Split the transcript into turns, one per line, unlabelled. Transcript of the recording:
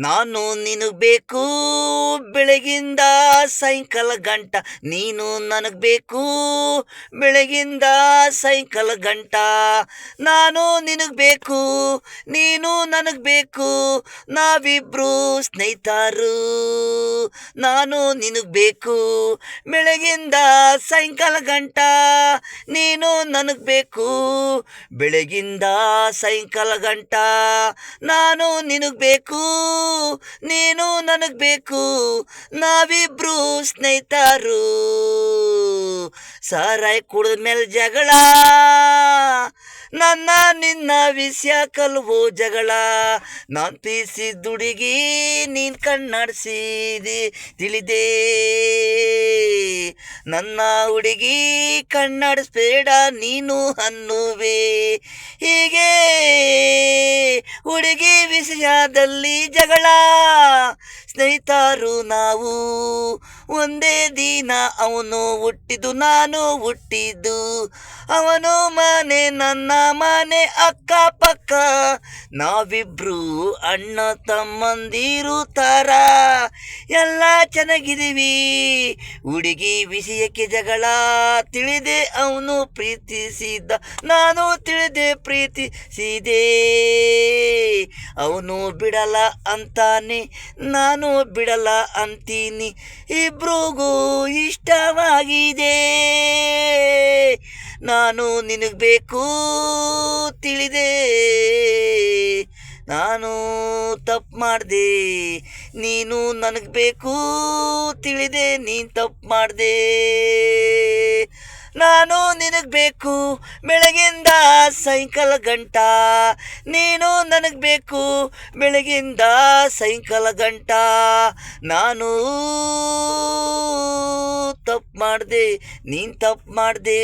ನಾನು ನಿನಗ್ ಬೇಕು ಬೆಳಗಿಂದ ಸಾಯಂಕಾಲ ಗಂಟ, ನೀನು ನನಗ್ ಬೇಕು ಬೆಳಗಿಂದ ಸಾಯಂಕಾಲ ಗಂಟ. ನಾನು ನಿನಗ್ ಬೇಕು, ನೀನು ನನಗ್ ಬೇಕು, ನಾವಿಬ್ರು ಸ್ನೇಹಿತರು. ನಾನು ನಿನಗ್ ಬೇಕು ಬೆಳಗಿಂದ ಸಾಯಂಕಾಲ ಗಂಟ, ನೀನು ನನಗ್ ಬೇಕು ಬೆಳಗಿಂದ ಸಾಯಂಕಾಲ ಗಂಟ. ನಾನು ನಿನಗ್ ಬೇಕು, ನೀನು ನನಗ್ ಬೇಕು, ನಾವಿಬ್ರು ಸ್ನೇಹಿತರು. ಸಾರಾಯಿ ಕುಡಿದ ಮೇಲೆ ಜಗಳ, ನನ್ನ ನಿನ್ನ ವಿಷಯ ಕಲ್ವೋ ಜಗಳ. ನಾನ್ ಪ್ರೀತಿಸಿದ ಹುಡುಗಿ ನೀನ್ ಕಣ್ಣಾಡಿಸಿದೆ ತಿಳಿದೆ, ನನ್ನ ಹುಡುಗಿ ಕಣ್ಣಾಡಿಸ್ಬೇಡ ನೀನು ಅನ್ನುವೆ. ಹೀಗೆ ಹುಡುಗಿ ವಿಷಯದಲ್ಲಿ ಜಗಳ, ಸ್ನೇಹಿತರು ನಾವು ಒಂದೇ ದಿನ. ಅವನು ಹುಟ್ಟಿದ್ದು ನಾನು ಹುಟ್ಟಿದ್ದು, ಅವನು ಮನೆ ನನ್ನ ಮನೆ ಅಕ್ಕಪಕ್ಕ, ನಾವಿಬ್ರು ಅಣ್ಣ ತಮ್ಮಂದಿರು ತರ ಎಲ್ಲ ಚೆನ್ನಾಗಿದ್ದೀವಿ. ಹುಡುಗಿ ವಿಷಯಕ್ಕೆ ಜಗಳ, ತಿಳಿದೆ ಅವನು ಪ್ರೀತಿಸಿದ್ದ, ನಾನು ತಿಳಿದೆ ಪ್ರೀತಿಸಿದೆ. ಅವನು ಬಿಡಲ್ಲ ಅಂತಾನೆ, ನಾನು ಬಿಡಲ್ಲ ಅಂತೀನಿ, ಇಬ್ರಿಗೂ ಇಷ್ಟವಾಗಿದೆ. ನಾನು ನಿನಗ್ ಬೇಕು ತಿಳಿದೆ, ನಾನು ತಪ್ಪು ಮಾಡಿದೆ, ನೀನು ನನಗೆ ಬೇಕು ತಿಳಿದೆ, ನೀನು ತಪ್ಪು ಮಾಡಿದೆ. ನಾನು ನಿನಗೆ ಬೇಕು ಬೆಳಗಿಂದ ಸಾಯಂಕಾಲ ಗಂಟ, ನೀನು ನನಗೆ ಬೇಕು ಬೆಳಗಿಂದ ಸಾಯಂಕಾಲ ಗಂಟ. ನಾನು ತಪ್ಪು ಮಾಡಿದೆ, ನೀನು ತಪ್ಪು ಮಾಡಿದೆ.